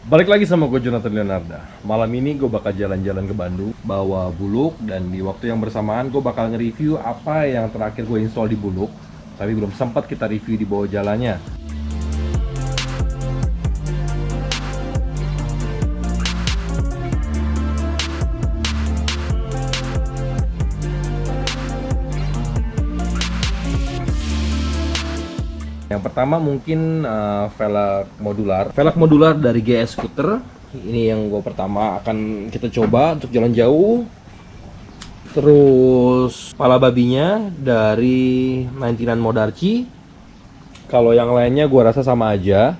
Balik lagi sama gue Jonathan Leonarda. Malam ini gue bakal jalan-jalan ke Bandung, bawa Buluk, dan di waktu yang bersamaan gue bakal nge-review apa yang terakhir gue install di Buluk, tapi belum sempat kita review di bawah jalannya. Yang pertama mungkin velg modular dari GS Scooter. Ini yang gue pertama akan kita coba untuk jalan jauh. Terus pala babinya dari 99 Modarci. Kalau yang lainnya gue rasa sama aja.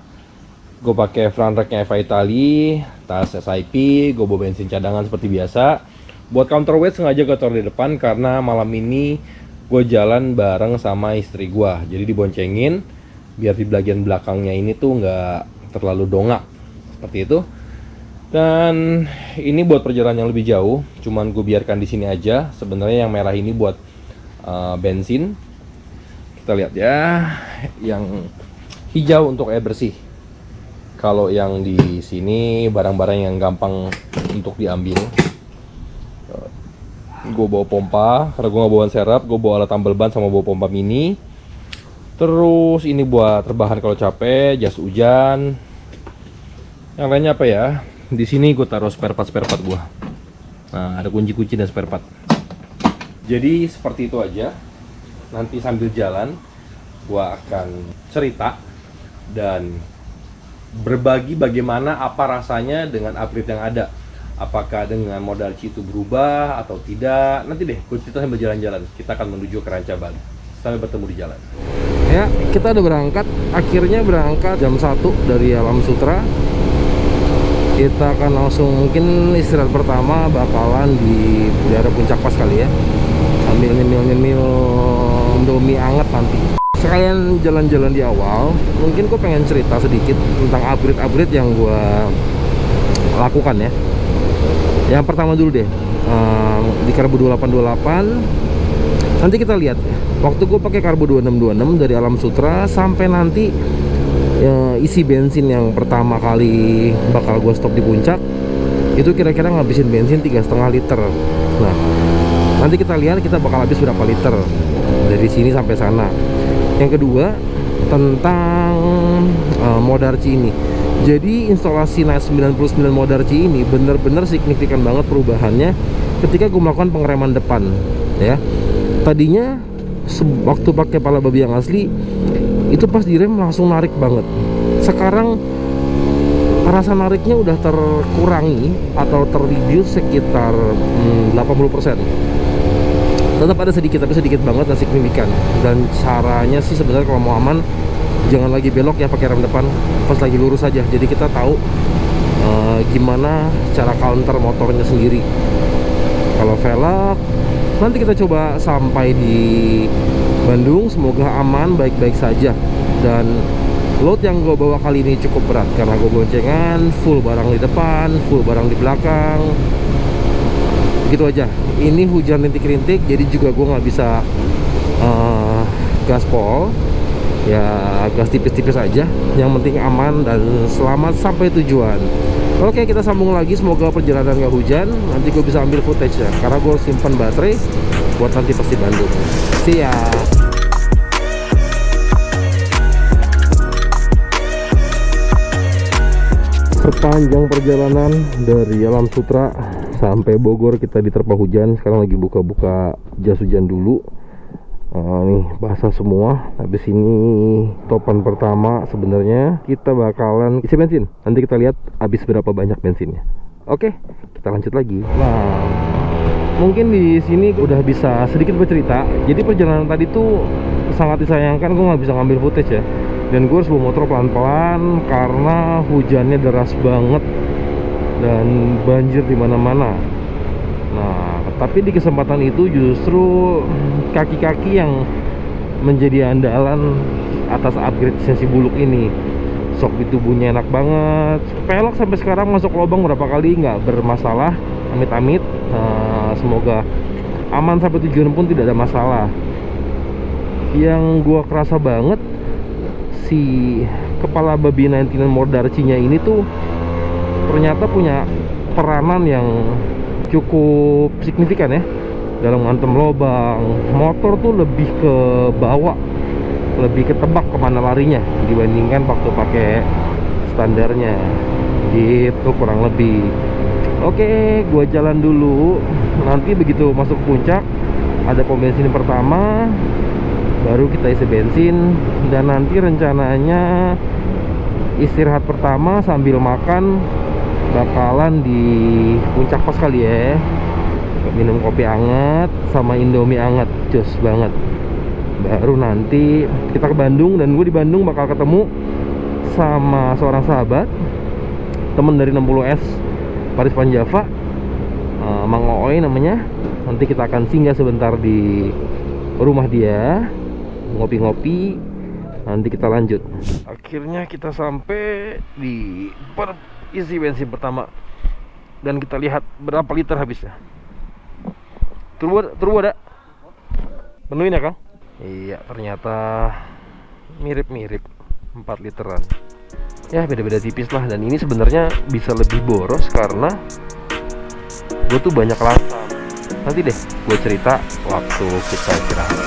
Gue pakai front racknya Eva Itali, tas SIP, gue bawa bensin cadangan seperti biasa. Buat counterweight sengaja gue taruh di depan karena malam ini gue jalan bareng sama istri gue. Jadi diboncengin biar di bagian belakangnya ini tuh nggak terlalu dongak seperti itu. Dan ini buat perjalanan yang lebih jauh, cuman gue biarkan di sini aja. Sebenarnya yang merah ini buat bensin. Kita lihat ya, yang hijau untuk air bersih. Kalau yang di sini barang-barang yang gampang untuk diambil. Gue bawa pompa, karena gue nggak bawa serep, gue bawa alat tambal ban sama bawa pompa mini. Terus ini buat rebahan kalau capek, jas hujan. Yang lainnya apa ya? Di sini gue taruh spare part gue. Nah, ada kunci-kunci dan spare part. Jadi seperti itu aja. Nanti sambil jalan, gue akan cerita dan berbagi bagaimana apa rasanya dengan upgrade yang ada. Apakah dengan Modarci itu berubah atau tidak? Nanti deh, gue cerita sambil jalan-jalan. Kita akan menuju ke Ranca Bali. Sampai bertemu di jalan. Ya, kita udah berangkat. Akhirnya berangkat jam 1 dari Alam Sutra. Kita akan langsung mungkin istirahat pertama bakalan di daerah Puncak Pas kali ya. Sambil nyemil-nyemil Indomie anget nanti. Sekalian jalan-jalan di awal, mungkin gue pengen cerita sedikit tentang upgrade-upgrade yang gue lakukan ya. Yang pertama dulu deh, di karbu 2828. Nanti kita lihat ya, waktu gue pakai karbu 2626 dari Alam Sutra sampai nanti isi bensin yang pertama kali bakal gue stop di puncak, itu kira-kira ngabisin bensin 3,5 liter. Nah, nanti kita lihat kita bakal habis berapa liter dari sini sampai sana. Yang kedua tentang Modarci ini. Jadi instalasi Nice 99 Modarci ini bener-bener signifikan banget perubahannya ketika gue melakukan pengereman depan ya. Tadinya waktu pakai pala babi yang asli itu pas direm langsung narik banget. Sekarang rasa nariknya udah terkurangi atau terreduce sekitar 80%. Tetap ada sedikit, tapi sedikit banget dan signifikan. Dan caranya sih sebenarnya kalau mau aman, jangan lagi belok ya, pakai rem depan, pas lagi lurus aja. Jadi kita tahu gimana cara counter motornya sendiri. Kalau velg nanti kita coba sampai di Bandung, semoga aman, baik-baik saja. Dan load yang gue bawa kali ini cukup berat karena gue boncengan, full barang di depan, full barang di belakang. Begitu aja. Ini hujan rintik-rintik, jadi juga gue nggak bisa gaspol. Ya gas tipis-tipis aja. Yang penting aman dan selamat sampai tujuan. Oke, kita sambung lagi. Semoga perjalanan gak hujan. Nanti gue bisa ambil footage ya, karena gue simpan baterai buat nanti pasti Bandung. See ya. Sepanjang perjalanan dari Alam Sutra sampai Bogor kita diterpa hujan. Sekarang lagi buka-buka jas hujan dulu. Nih basah semua. Habis ini topan pertama sebenarnya kita bakalan isi bensin. Nanti kita lihat habis berapa banyak bensinnya. Oke, kita lanjut lagi. Nah, mungkin di sini udah bisa sedikit bercerita. Jadi perjalanan tadi tuh sangat disayangkan gue nggak bisa ngambil footage ya. Dan gue harus bawa motor pelan-pelan karena hujannya deras banget dan banjir di mana-mana. Nah, tapi di kesempatan itu justru kaki-kaki yang menjadi andalan atas upgrade sensi Buluk ini. Shock di tubuhnya enak banget. Pelek sampai sekarang masuk lubang berapa kali nggak bermasalah, amit-amit. Semoga aman sampai tujuan pun tidak ada masalah. Yang gua kerasa banget si kepala babi 99 Modarci-nya ini tuh ternyata punya peranan yang cukup signifikan ya dalam ngantem lubang. Motor tuh lebih ke bawah, lebih ketebak kemana larinya dibandingkan waktu pakai standarnya gitu kurang lebih. Oke, gua jalan dulu. Nanti begitu masuk puncak ada pom bensin pertama, baru kita isi bensin. Dan nanti rencananya istirahat pertama sambil makan bakalan di puncak pas kali ya, minum kopi hangat sama indomie hangat, jos banget. Baru nanti kita ke Bandung, dan gue di Bandung bakal ketemu sama seorang sahabat, temen dari 60S Paris Panjava, Mang Ooi namanya. Nanti kita akan singgah sebentar di rumah dia, ngopi-ngopi. Nanti kita lanjut. Akhirnya kita sampai di isi bensin pertama, dan kita lihat berapa liter habisnya. Turbo ada? Penuhin ya Kang? Iya, ternyata mirip-mirip 4 literan. Ya beda-beda tipis lah. Dan ini sebenarnya bisa lebih boros karena gue tuh banyak alasan. Nanti deh gue cerita waktu kita istirahat.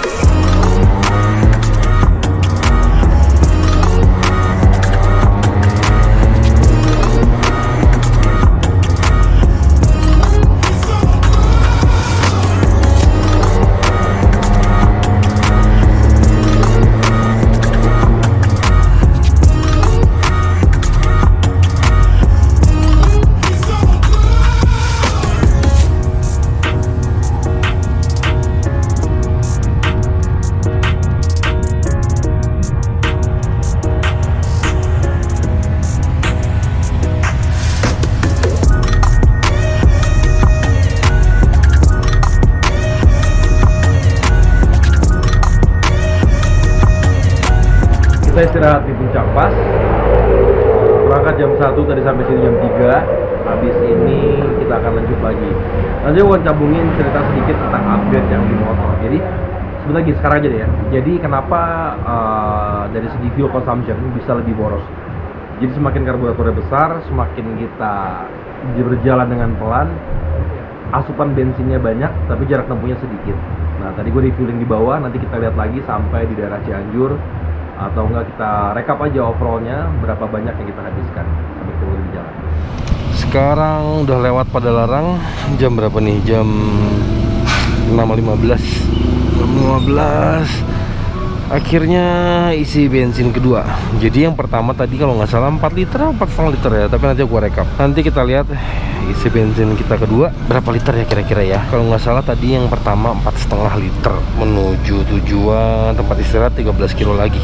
Kita istirahat di puncak pas, berangkat jam 1, tadi sampai sini jam 3. Habis ini kita akan lanjut lagi. Nanti gue cabungin cerita sedikit tentang upgrade yang di motor. Jadi sebenarnya sekarang aja deh ya. Jadi kenapa dari segi fuel consumption bisa lebih boros. Jadi semakin karburatornya besar, semakin kita berjalan dengan pelan, asupan bensinnya banyak tapi jarak tempuhnya sedikit. Nah tadi gue refueling di bawah, nanti kita lihat lagi sampai di daerah Cianjur, atau enggak kita rekap aja overallnya berapa banyak yang kita habiskan sampai turun di jalan. Sekarang udah lewat Padalarang, jam berapa nih? Jam 6.15. Akhirnya isi bensin kedua. Jadi yang pertama tadi kalau nggak salah 4 liter atau 4,5 liter ya, tapi nanti gua rekap. Nanti kita lihat isi bensin kita kedua berapa liter ya kira-kira ya. Kalau nggak salah tadi yang pertama 4,5 liter menuju tujuan tempat istirahat 13 kilo lagi.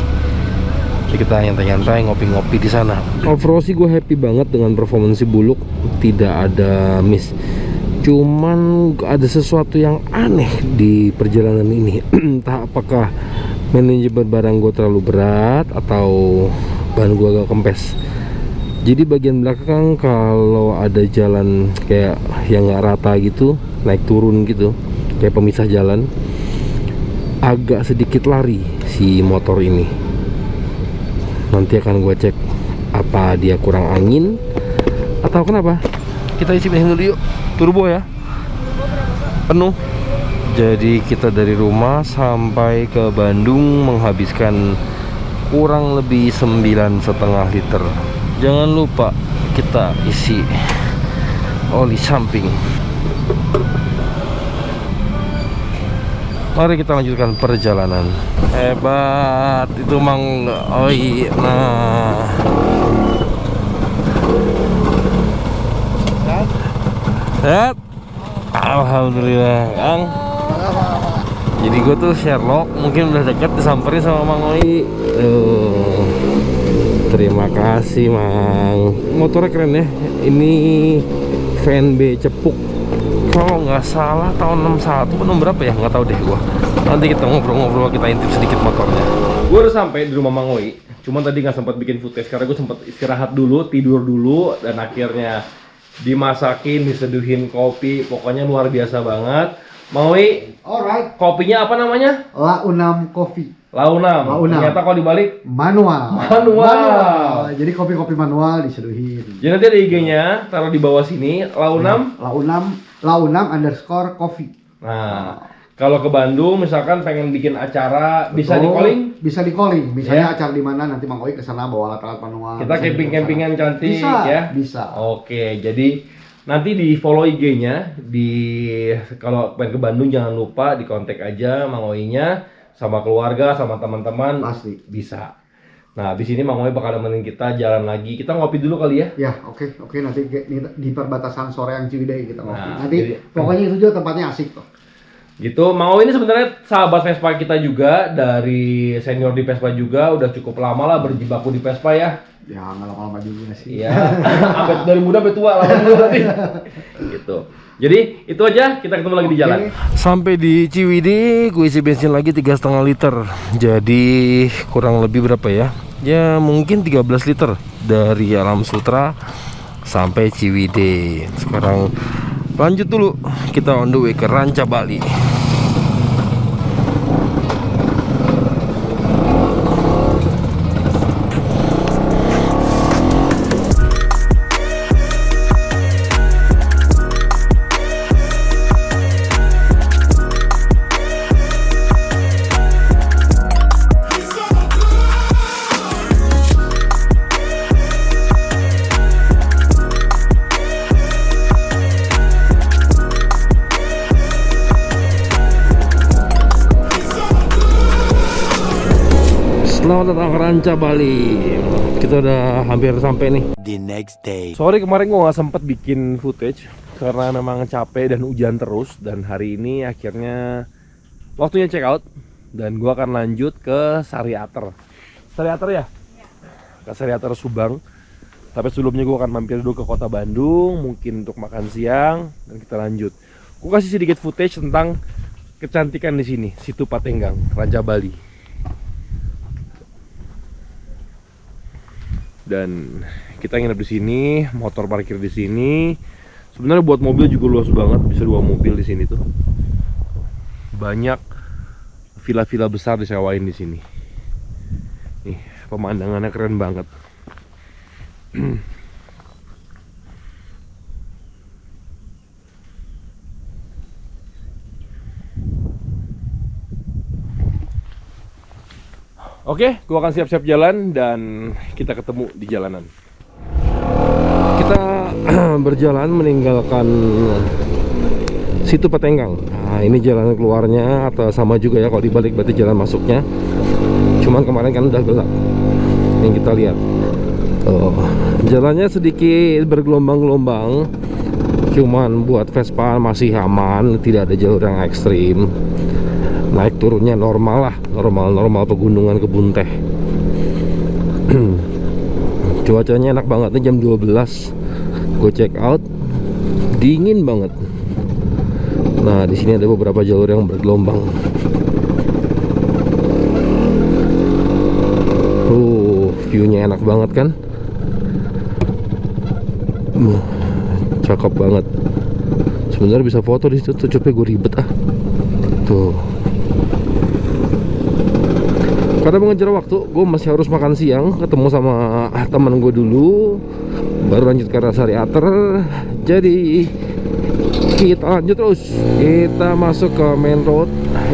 Jadi kita nyantai-nyantai ngopi-ngopi di sana. Overall sih gue happy banget dengan performansi Buluk, tidak ada miss. Cuman ada sesuatu yang aneh di perjalanan ini. Entah apakah manajemen barang gue terlalu berat atau ban gue agak kempes. Jadi bagian belakang kalau ada jalan kayak yang nggak rata gitu, naik turun gitu, kayak pemisah jalan, agak sedikit lari si motor ini. Nanti akan gue cek apa dia kurang angin atau kenapa. Kita isi bensin dulu yuk. Turbo ya, penuh. Jadi kita dari rumah sampai ke Bandung menghabiskan kurang lebih 9,5 liter. Jangan lupa kita isi oli samping. Mari kita lanjutkan perjalanan. Hebat itu Mang Oi. Nah, sehat? Alhamdulillah Kang. Jadi gue tuh Sherlock, mungkin udah deket disamperin sama Mang Oi. Terima kasih Mang. Motornya keren ya. Ini VNB Cepuk. Kalau nggak salah tahun 61 atau berapa ya, nggak tahu deh gua. Nanti kita ngobrol-ngobrol, kita intip sedikit motornya. Gue udah sampai di rumah Mang Oi. Cuman tadi nggak sempat bikin footage karena gue sempat istirahat dulu, tidur dulu, dan akhirnya dimasakin, diseduhin kopi. Pokoknya luar biasa banget. Mang Oi, Alright, kopinya apa namanya? La Unam Coffee. Launam. Ternyata kalau dibalik manual. Jadi kopi-kopi manual diseduhin. Jadi nanti ada IG-nya, taruh di bawah sini, Launam. Launam_coffee. Nah, kalau ke Bandung misalkan pengen bikin acara, bisa di calling? Bisa di calling. Misalnya acara di mana nanti Mang Oi ke sana bawa alat-alat manual. Kita camping-campingan cantik bisa, ya. Bisa. Oke, jadi nanti di follow IG-nya, kalau pengen ke Bandung jangan lupa di kontak aja Mang Oi-nya. Sama keluarga, sama teman-teman pasti bisa. Nah, habis ini Mang Oi bakal nemenin kita jalan lagi. Kita ngopi dulu kali ya? Ya, oke. Nanti di perbatasan Soreang Ciwidey kita ngopi. Nah, nanti pokoknya itu juga tempatnya asik kok. Gitu. Mang Oi ini sebenarnya sahabat Vespa kita juga, dari senior di Vespa juga, udah cukup lama lah berjibaku di Vespa ya. Ya, nggak lama-lama juga sih. Iya. Dari muda sampai tua lama nanti. Gitu. Jadi itu aja, kita ketemu lagi di jalan. Sampai di Ciwidey, gue isi bensin lagi 3,5 liter. Jadi kurang lebih berapa ya? Ya mungkin 13 liter dari Alam Sutra sampai Ciwidey. Sekarang lanjut dulu, kita on the way ke Ranca Bali. Selamat datang ke Ranca Bali. Kita udah hampir sampai nih. The next day. Sorry kemarin gua nggak sempet bikin footage karena memang capek dan hujan terus. Dan hari ini akhirnya waktunya check out dan gua akan lanjut ke Sariater. Sariater ya? Ke Sariater Subang. Tapi sebelumnya gua akan mampir dulu ke kota Bandung, mungkin untuk makan siang dan kita lanjut. Gua kasih sedikit footage tentang kecantikan di sini, Situ Patenggang, Ranca Bali. Dan kita nginep di sini, motor parkir di sini. Sebenarnya buat mobil juga luas banget, bisa 2 mobil di sini tuh. Banyak villa-villa besar disewain di sini. Nih, pemandangannya keren banget. Oke, gua akan siap-siap jalan dan kita ketemu di jalanan. Kita berjalan meninggalkan Situ Patenggang. Nah, ini jalan keluarnya atau sama juga ya, kalau dibalik berarti jalan masuknya. Cuman kemarin kan udah gelap. Yang kita lihat. Jalannya sedikit bergelombang-gelombang. Cuman buat Vespa masih aman, tidak ada jalur yang ekstrim. Naik turunnya normal lah, normal pegunungan kebun teh. Cuacanya enak banget nih, jam 12 gue check out, dingin banget. Nah, di sini ada beberapa jalur yang bergelombang. View-nya enak banget kan? Cakep banget. Sebenarnya bisa foto di situ, coba gue ribet ah. Tuh. Karena mengejar waktu, gue masih harus makan siang, ketemu sama teman gue dulu, baru lanjut ke Sariater. Jadi kita lanjut terus, kita masuk ke main road.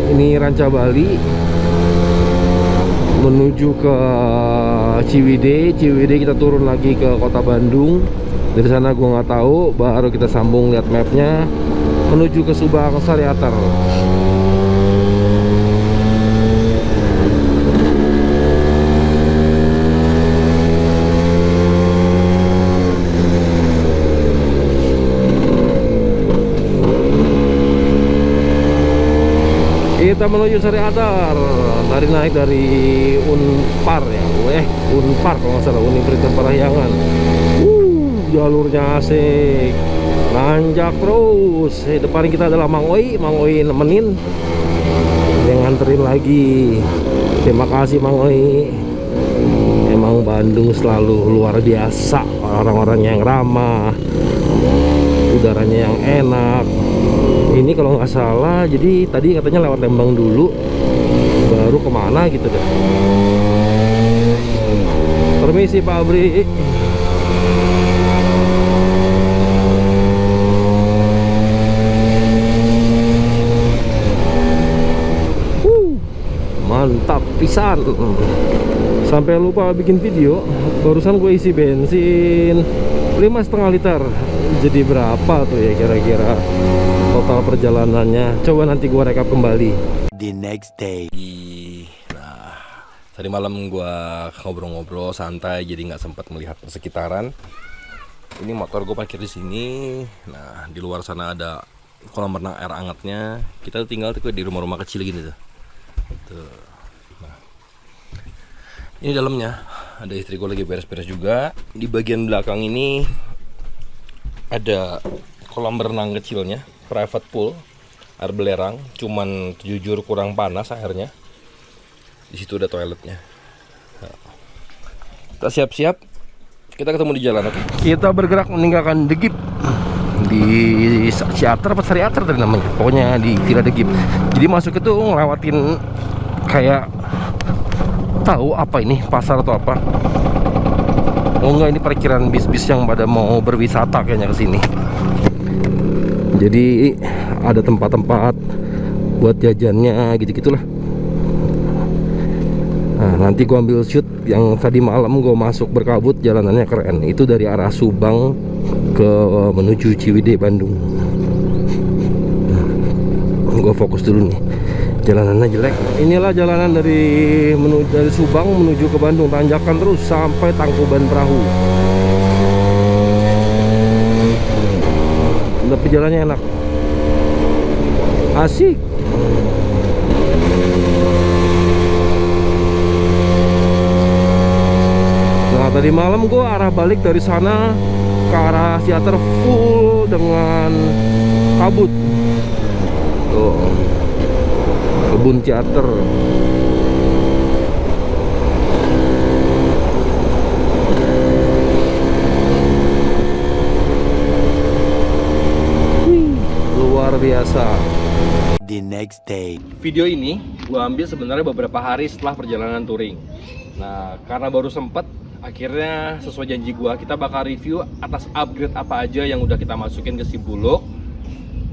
Ini Ranca Bali menuju ke Ciwidey. Kita turun lagi ke kota Bandung. Dari sana gue nggak tahu, baru kita sambung lihat mapnya menuju ke Subang Sariater. Kita menuju Sariater, naik dari Unpar ya, Unpar kalau nggak salah, Universitas Parahyangan. Jalurnya asik, nanjak terus. Depan kita adalah Mang Oi nemenin, yang nganterin lagi. Terima kasih Mang Oi. Emang Bandung selalu luar biasa, orang-orangnya yang ramah, udaranya yang enak. Ini kalau nggak salah, jadi tadi katanya lewat Lembang dulu, baru kemana gitu deh. Permisi Pak Abri. Mantap pisan. Sampai lupa bikin video. Barusan gue isi bensin 5,5 liter. Jadi berapa tuh ya kira-kira total perjalanannya? Coba nanti gue rekap kembali. The next day. Nah, tadi malam gue ngobrol-ngobrol santai, jadi nggak sempat melihat persekitaran. Ini motor gue parkir di sini. Nah, di luar sana ada kolam renang air hangatnya. Kita tinggal tuh di rumah-rumah kecil gini tuh. Tuh. Nah, ini dalamnya. Ada istri gue lagi beres-beres juga. Di bagian belakang ini ada kolam renang kecilnya, private pool, air belerang. Cuman jujur kurang panas airnya. Di situ ada toiletnya. Nah, kita siap-siap. Kita ketemu di jalan, oke? Kita bergerak meninggalkan The Gip di Ciater apa Sariater tadi namanya. Pokoknya di Villa The Gip. Jadi masuk itu ngelewatin kayak tahu apa ini pasar atau apa. Oh enggak, ini parkiran bis-bis yang pada mau berwisata kayaknya ke sini. Jadi ada tempat-tempat buat jajannya gitu-gitulah. Nah, nanti gua ambil shoot yang tadi malam gua masuk berkabut, jalanannya keren. Itu dari arah Subang ke menuju Ciwidey Bandung. Nah, gua fokus dulu nih. Jalanannya jelek. Inilah jalanan dari Subang menuju ke Bandung, tanjakan terus sampai Tangkuban Perahu. Tapi jalannya enak, asik. Nah, tadi malam gue arah balik dari sana ke arah Ciater full dengan kabut. Tuh, kebun Ciater. Luar biasa. The next day. Video ini gue ambil sebenarnya beberapa hari setelah perjalanan touring. Nah, karena baru sempet, akhirnya sesuai janji gue, kita bakal review atas upgrade apa aja yang udah kita masukin ke si Buluk.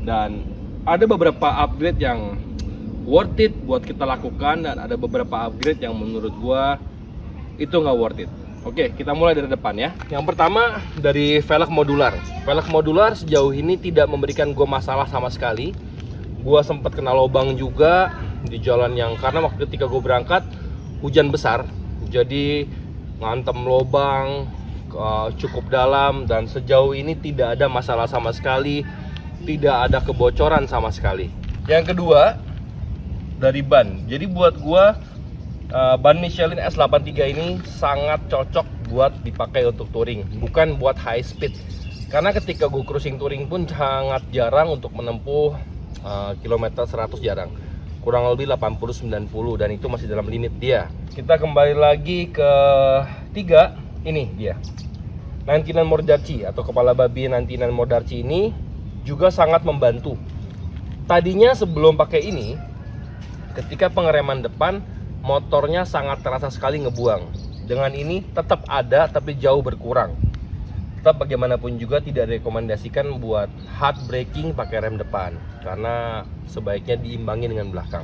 Dan ada beberapa upgrade yang worth it buat kita lakukan, dan ada beberapa upgrade yang menurut gue itu nggak worth it. Oke, kita mulai dari depan ya. Yang pertama dari velg modular. Velg modular sejauh ini tidak memberikan gue masalah sama sekali. Gue sempat kena lubang juga di jalan yang, karena waktu ketika gue berangkat hujan besar, jadi ngantem lubang cukup dalam, dan sejauh ini tidak ada masalah sama sekali, tidak ada kebocoran sama sekali. Yang kedua dari ban. Jadi buat gue ban Michelin S83 ini sangat cocok buat dipakai untuk touring, bukan buat high speed. Karena ketika gue cruising touring pun sangat jarang untuk menempuh kilometer 100, jarang. Kurang lebih 80-90, dan itu masih dalam limit dia. Kita kembali lagi ke 3, ini dia 99 Mordarci atau kepala babi 99 Mordarci ini juga sangat membantu. Tadinya sebelum pakai ini, ketika pengereman depan, motornya sangat terasa sekali ngebuang. Dengan ini tetap ada tapi jauh berkurang. Tetap bagaimanapun juga tidak direkomendasikan buat hard braking pakai rem depan, karena sebaiknya diimbangi dengan belakang.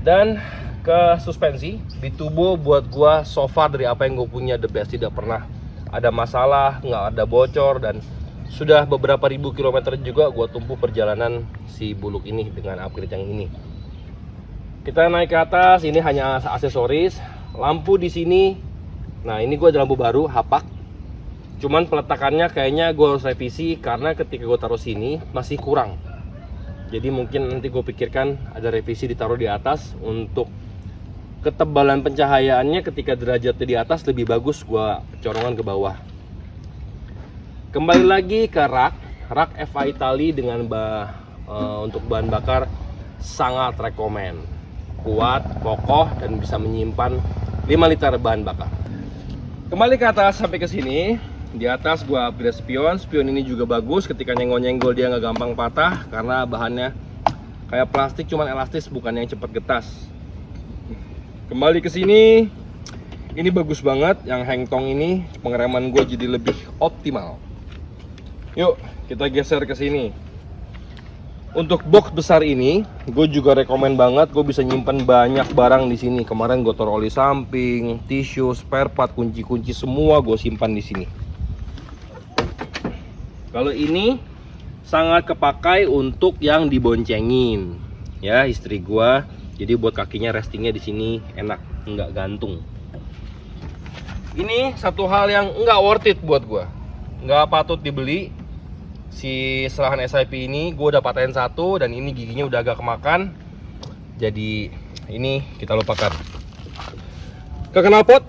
Dan ke suspensi, di tubuh buat gua so far dari apa yang gue punya the best, tidak pernah ada masalah, nggak ada bocor, dan sudah beberapa ribu kilometer juga gua tumpuh perjalanan si Buluk ini dengan upgrade yang ini. Kita naik ke atas, ini hanya aksesoris. Lampu di sini, nah ini gua ada lampu baru hapak. Cuman peletakannya kayaknya gue harus revisi, karena ketika gue taruh sini masih kurang. Jadi mungkin nanti gue pikirkan ada revisi ditaruh di atas untuk ketebalan pencahayaannya. Ketika derajatnya di atas lebih bagus, gue corongan ke bawah. Kembali lagi ke rak FA Italy dengan untuk bahan bakar sangat rekomen. Kuat, kokoh, dan bisa menyimpan 5 liter bahan bakar. Kembali ke atas sampai ke sini. Di atas gua upgrade spion. Spion ini juga bagus, ketika nyenggol-nyenggol dia nggak gampang patah karena bahannya Kayak plastik cuman elastis, bukan yang cepat getas. Kembali ke sini, ini bagus banget. Yang hengtong ini pengereman gue jadi lebih optimal. Yuk kita geser ke sini. Untuk box besar ini, gue juga rekomen banget. Gue bisa nyimpan banyak barang di sini. Kemarin gue taruh oli samping, tisu, spare part, kunci-kunci semua gue simpan di sini. Kalau ini sangat kepakai untuk yang diboncengin, ya istri gue. Jadi buat kakinya restingnya di sini enak, nggak gantung. Ini satu hal yang nggak worth it buat gue, nggak patut dibeli. Si serahan SIP ini gue udah patahin satu dan ini giginya udah agak kemakan, jadi ini kita lupakan. Ke knalpot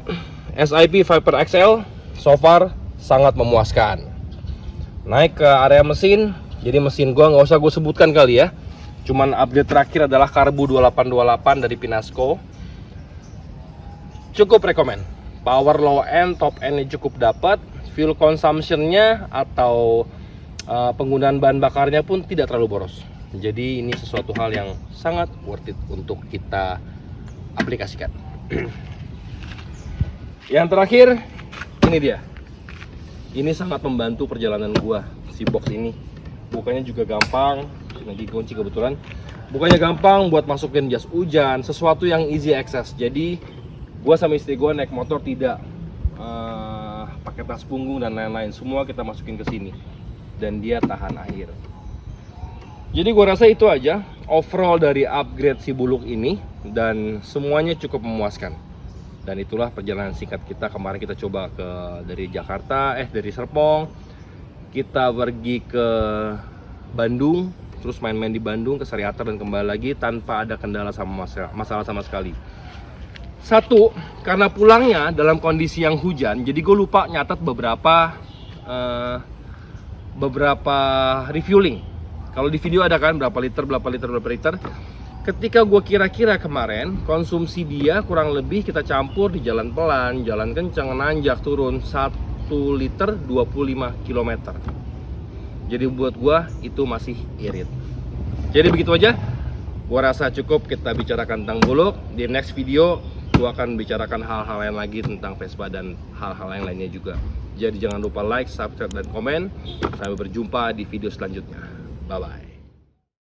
SIP Viper XL so far sangat memuaskan. Naik ke area mesin, jadi mesin gue nggak usah gue sebutkan kali ya, cuman update terakhir adalah karbu 2828 dari Pinasco. Cukup rekomen, power low end, top endnya cukup dapat, fuel consumptionnya atau penggunaan bahan bakarnya pun tidak terlalu boros. Jadi ini sesuatu hal yang sangat worth it untuk kita aplikasikan. Yang terakhir, ini dia. Ini sangat membantu perjalanan gua, si box ini. Bukanya juga gampang, lagi kunci kebetulan. Bukanya gampang buat masukin jas hujan, sesuatu yang easy access. Jadi gua sama istri gua naik motor tidak pakai tas punggung dan lain-lain. Semua kita masukin ke sini. Dan dia tahan air. Jadi gua rasa itu aja overall dari upgrade si Buluk ini, dan semuanya cukup memuaskan. Dan itulah perjalanan singkat kita kemarin. Kita coba dari Jakarta, dari Serpong, kita pergi ke Bandung, terus main-main di Bandung, ke Sariater dan kembali lagi tanpa ada kendala sama masalah sama sekali. Satu, karena pulangnya dalam kondisi yang hujan, jadi gue lupa nyatat beberapa refueling. Kalau di video ada kan berapa liter. Ketika gue kira-kira kemarin konsumsi dia kurang lebih kita campur di jalan pelan, jalan kencang, nanjak turun 1 liter 25 km. Jadi buat gue itu masih irit. Jadi begitu aja. Gue rasa cukup kita bicarakan tentang Buluk. Di next video gue akan bicarakan hal-hal lain lagi tentang Vespa dan hal-hal yang lainnya juga. Jadi jangan lupa like, subscribe, dan komen. Sampai berjumpa di video selanjutnya. Bye-bye.